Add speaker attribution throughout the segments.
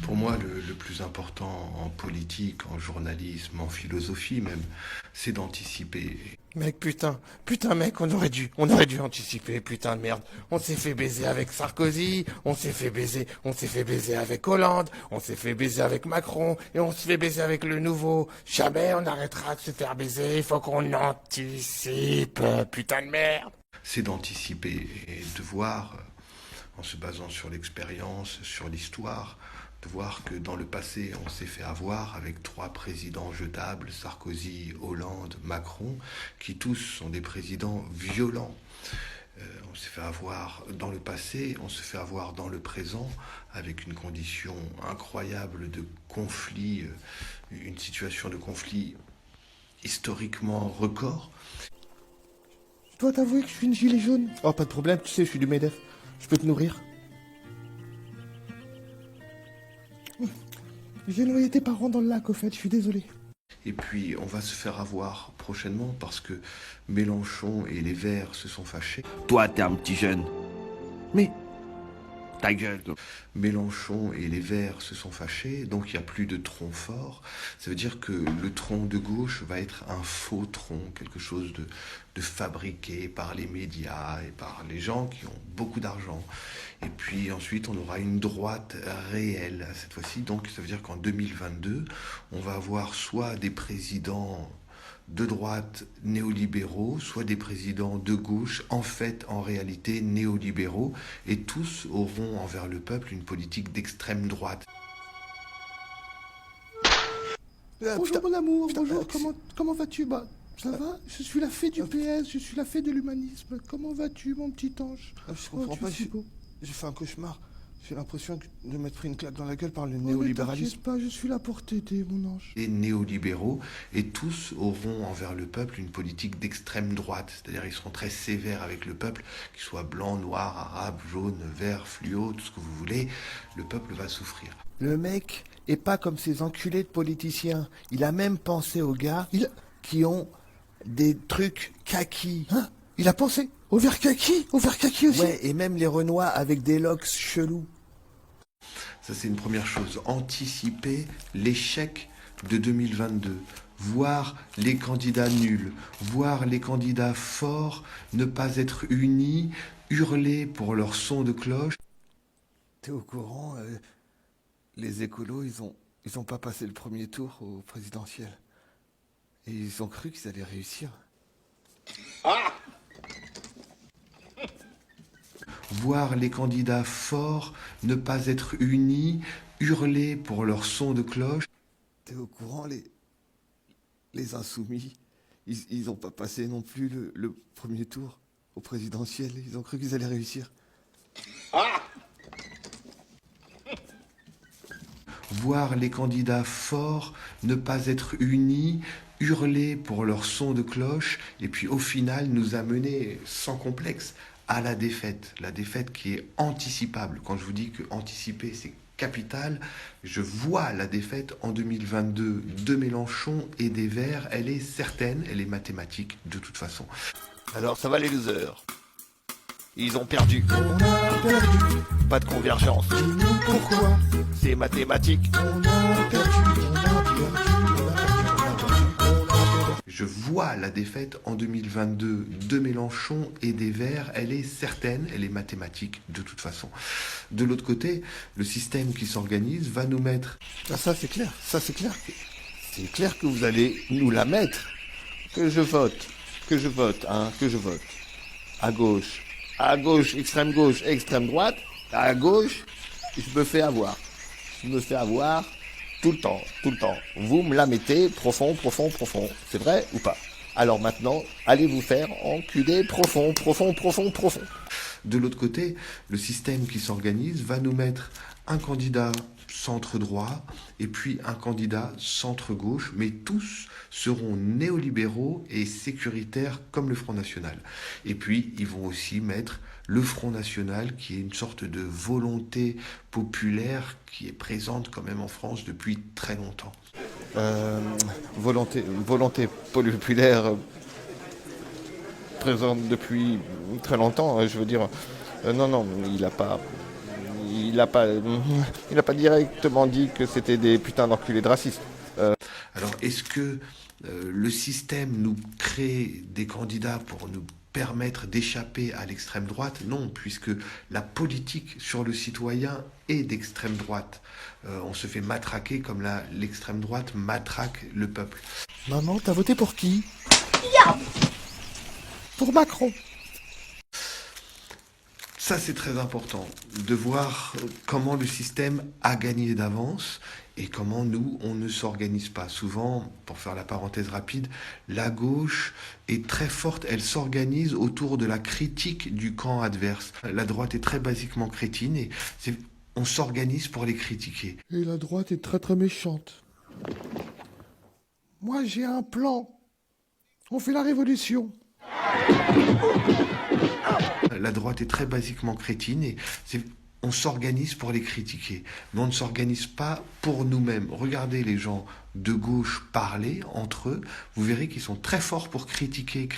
Speaker 1: Pour moi, le plus important en politique, en journalisme, en philosophie même, c'est d'anticiper.
Speaker 2: Mec, putain, mec, on aurait dû anticiper, putain de merde. On s'est fait baiser avec Sarkozy, on s'est fait baiser avec Hollande, on s'est fait baiser avec Macron, et on se fait baiser avec le nouveau. Jamais on arrêtera de se faire baiser, il faut qu'on anticipe, putain de merde.
Speaker 1: C'est d'anticiper et de voir, en se basant sur l'expérience, sur l'histoire, de voir que dans le passé, on s'est fait avoir avec trois présidents jetables, Sarkozy, Hollande, Macron, qui tous sont des présidents violents. On s'est fait avoir dans le passé, on se fait avoir dans le présent, avec une condition incroyable de conflit, une situation de conflit historiquement record.
Speaker 2: Je dois t'avouer que je suis une gilet jaune. Oh, pas de problème, tu sais, je suis du MEDEF. Je peux te nourrir. J'ai noyé tes parents dans le lac, au fait, je suis désolé.
Speaker 1: Et puis, on va se faire avoir prochainement parce que Mélenchon et les Verts se sont fâchés.
Speaker 3: Toi, t'es un petit jeune. Mais, ta gueule.
Speaker 1: Mélenchon et les Verts se sont fâchés, donc il n'y a plus de tronc fort. Ça veut dire que le tronc de gauche va être un faux tronc, quelque chose de fabriqué par les médias et par les gens qui ont beaucoup d'argent. Et puis ensuite, on aura une droite réelle cette fois-ci. Donc ça veut dire qu'en 2022, on va avoir soit des présidents de droite néolibéraux, soit des présidents de gauche, en fait, en réalité, néolibéraux, et tous auront envers le peuple une politique d'extrême droite.
Speaker 2: Bonjour mon amour, bonjour, comment vas-tu? Bah, ça va? Je suis la fée du PS, je suis la fée de l'humanisme. Comment vas-tu, mon petit ange?
Speaker 4: Je comprends
Speaker 2: tu
Speaker 4: pas,
Speaker 2: es si beau.
Speaker 4: j'ai fait un cauchemar. J'ai l'impression de m'être pris une claque dans la gueule par le
Speaker 2: Oh, mais
Speaker 4: néolibéralisme.
Speaker 2: t'inquiète pas, je suis là pour t'aider, mon ange.
Speaker 1: Et néolibéraux, et tous auront envers le peuple une politique d'extrême droite. C'est-à-dire ils seront très sévères avec le peuple, qu'il soit blanc, noir, arabe, jaune, vert, fluo, tout ce que vous voulez. Le peuple va souffrir.
Speaker 4: Le mec est pas comme ces enculés de politiciens. Il a même pensé aux gars qui ont des trucs kaki.
Speaker 2: Hein? Il a pensé au vert kaki aussi.
Speaker 4: Ouais, et même les Renois avec des locks chelous.
Speaker 1: Ça, c'est une première chose. Anticiper l'échec de 2022. Voir les candidats nuls, voir les candidats forts ne pas être unis, hurler pour leur son de cloche.
Speaker 4: T'es au courant, les écolos, ils ont pas passé le premier tour au présidentiel. Et ils ont cru qu'ils allaient réussir.
Speaker 1: Voir les candidats forts ne pas être unis, hurler pour leur son de cloche.
Speaker 4: T'es au courant, les insoumis, ils ont pas passé non plus le premier tour au présidentiel. Ils ont cru qu'ils allaient réussir.
Speaker 1: Voir les candidats forts ne pas être unis, hurler pour leur son de cloche, et puis au final nous amener sans complexe à la défaite. La défaite qui est anticipable. Quand je vous dis que anticiper c'est capital, je vois la défaite en 2022 de Mélenchon et des Verts. Elle est certaine, elle est mathématique de toute façon.
Speaker 3: Alors, ça va les losers. Ils ont perdu.
Speaker 2: On a perdu,
Speaker 3: Pas de convergence.
Speaker 2: dis-nous pourquoi.
Speaker 3: C'est mathématique.
Speaker 2: On a perdu, on a perdu, on a perdu, on a perdu.
Speaker 1: Je vois la défaite en 2022 de Mélenchon et des Verts. Elle est certaine, elle est mathématique de toute façon. De l'autre côté, le système qui s'organise va nous mettre
Speaker 4: Ah, ça c'est clair, c'est clair que vous allez nous la mettre. Que je vote. À gauche, extrême droite. À gauche, je me fais avoir. Tout le temps. Vous me la mettez profond. C'est vrai ou pas? Alors maintenant, allez vous faire enculer profond.
Speaker 1: De l'autre côté, le système qui s'organise va nous mettre un candidat centre-droit et puis un candidat centre-gauche, mais tous seront néolibéraux et sécuritaires comme le Front National. Et puis, ils vont aussi mettre le Front National, qui est une sorte de volonté populaire qui est présente quand même en France depuis très longtemps.
Speaker 4: Volonté populaire présente depuis très longtemps. Je veux dire, non, il
Speaker 2: il a pas directement dit que c'était des putains d'enculés de racistes.
Speaker 1: Alors, est-ce que le système nous crée des candidats pour nous permettre d'échapper à l'extrême droite? Non, puisque la politique sur le citoyen est d'extrême droite. On se fait matraquer comme l'extrême droite matraque le peuple.
Speaker 2: Maman, t'as voté pour qui? Pour Macron.
Speaker 1: Ça, c'est très important, de voir comment le système a gagné d'avance et comment nous, on ne s'organise pas. Souvent, pour faire la parenthèse rapide, la gauche est très forte, elle s'organise autour de la critique du camp adverse. La droite est très basiquement crétine et on s'organise pour les critiquer.
Speaker 2: Et la droite est très très méchante. Moi, j'ai un plan. On fait la révolution.
Speaker 1: La droite est très basiquement crétine et on s'organise pour les critiquer. Mais on ne s'organise pas pour nous-mêmes. Regardez les gens de gauche parler entre eux. Vous verrez qu'ils sont très forts pour critiquer.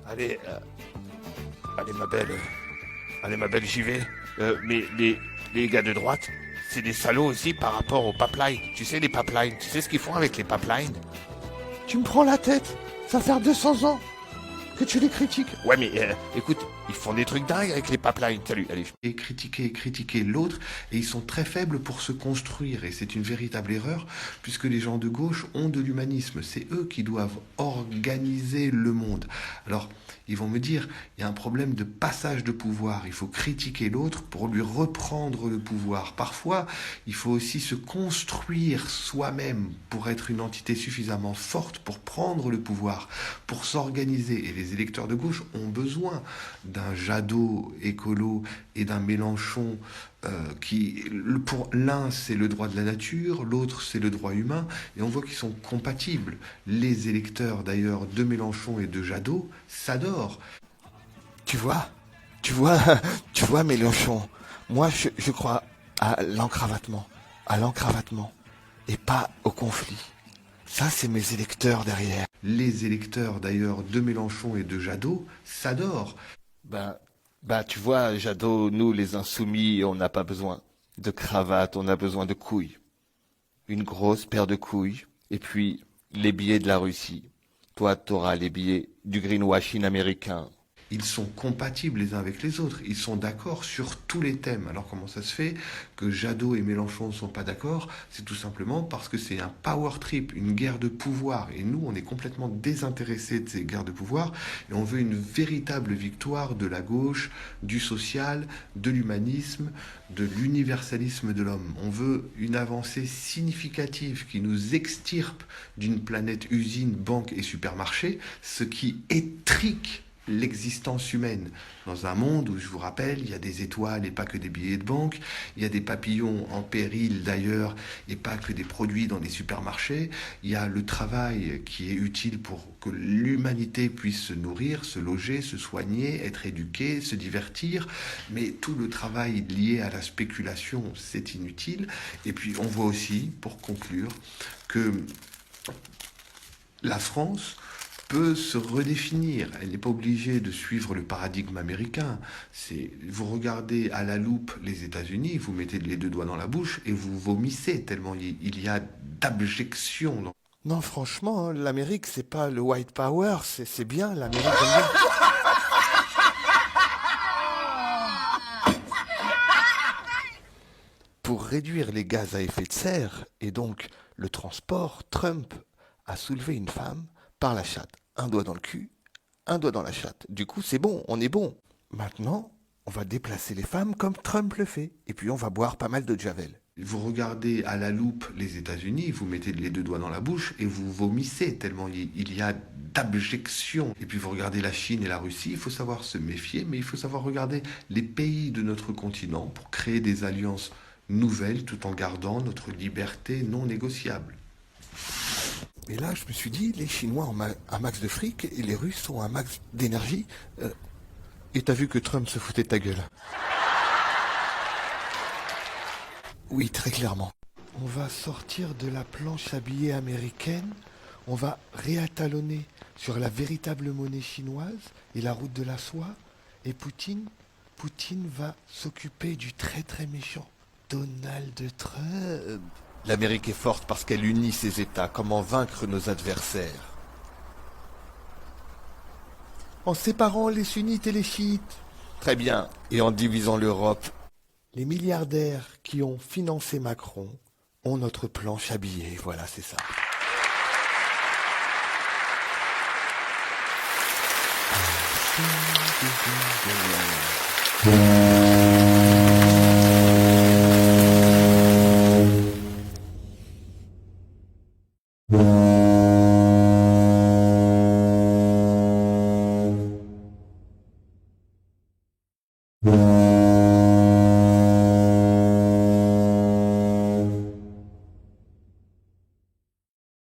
Speaker 2: Allez, ma belle, j'y vais. Mais les gars de droite, c'est des salauds aussi par rapport aux pipelines. Tu sais, les pipelines, tu sais ce qu'ils font avec les pipelines? Tu me prends la tête. Ça fait 200 ans que tu les critiques. Ouais, mais écoute, ils font des trucs dingues avec les pipelines. Salut, allez.
Speaker 1: Et critiquer l'autre, et ils sont très faibles pour se construire. Et c'est une véritable erreur, puisque les gens de gauche ont de l'humanisme. C'est eux qui doivent organiser le monde. Alors, ils vont me dire, il y a un problème de passage de pouvoir. Il faut critiquer l'autre pour lui reprendre le pouvoir. Parfois, il faut aussi se construire soi-même pour être une entité suffisamment forte pour prendre le pouvoir, pour s'organiser. Et les électeurs de gauche ont besoin d'un Jadot écolo et d'un Mélenchon qui, pour l'un, c'est le droit de la nature, l'autre, c'est le droit humain, et on voit qu'ils sont compatibles. Les électeurs, d'ailleurs, de Mélenchon et de Jadot s'adorent.
Speaker 2: Tu vois, Mélenchon, moi, je crois à l'encravatement, et pas au conflit. Ça, c'est mes électeurs derrière.
Speaker 1: Les électeurs, d'ailleurs, de Mélenchon et de Jadot s'adorent.
Speaker 2: Tu vois, Jadot, nous, les insoumis, on n'a pas besoin de cravate, on a besoin de couilles. Une grosse paire de couilles, et puis les billets de la Russie. Toi, t'auras les billets du greenwashing américain.
Speaker 1: Ils sont compatibles les uns avec les autres. Ils sont d'accord sur tous les thèmes. Alors comment ça se fait que Jadot et Mélenchon ne sont pas d'accord? C'est tout simplement parce que c'est un power trip, une guerre de pouvoir. Et nous, on est complètement désintéressés de ces guerres de pouvoir. Et on veut une véritable victoire de la gauche, du social, de l'humanisme, de l'universalisme de l'homme. On veut une avancée significative qui nous extirpe d'une planète usine, banque et supermarché, ce qui étrique l'existence humaine, dans un monde où, je vous rappelle, il y a des étoiles et pas que des billets de banque, il y a des papillons en péril d'ailleurs et pas que des produits dans les supermarchés, il y a le travail qui est utile pour que l'humanité puisse se nourrir, se loger, se soigner, être éduquée, se divertir, mais tout le travail lié à la spéculation, c'est inutile. Et puis on voit aussi, pour conclure, que la France peut se redéfinir. Elle n'est pas obligée de suivre le paradigme américain. Vous regardez à la loupe les États-Unis, vous mettez les deux doigts dans la bouche et vous vomissez tellement il y a d'abjection.
Speaker 2: Non, franchement, l'Amérique, c'est pas le white power, c'est bien, l'Amérique, j'aime bien. Pour réduire les gaz à effet de serre et donc le transport, Trump a soulevé une femme par la chatte. Un doigt dans le cul, un doigt dans la chatte. Du coup, c'est bon, on est bon. Maintenant, on va déplacer les femmes comme Trump le fait. Et puis, on va boire pas mal de Javel.
Speaker 1: Vous regardez à la loupe les États-Unis, vous mettez les deux doigts dans la bouche et vous vomissez tellement il y a d'abjection. Et puis vous regardez la Chine et la Russie, il faut savoir se méfier, mais il faut savoir regarder les pays de notre continent pour créer des alliances nouvelles tout en gardant notre liberté non négociable.
Speaker 2: Et là, je me suis dit, les Chinois ont un max de fric et les Russes ont un max d'énergie. Et t'as vu que Trump se foutait de ta gueule. Oui, très clairement. On va sortir de la planche à billets américaine, on va réatalonner sur la véritable monnaie chinoise et la route de la soie. Et Poutine Poutine va s'occuper du très très méchant Donald Trump.
Speaker 4: L'Amérique est forte parce qu'elle unit ses États. Comment vaincre nos adversaires?
Speaker 2: En séparant les sunnites et les chiites.
Speaker 4: Très bien. Et en divisant l'Europe.
Speaker 2: Les milliardaires qui ont financé Macron ont notre planche à billets. Voilà, c'est ça.
Speaker 4: Bon.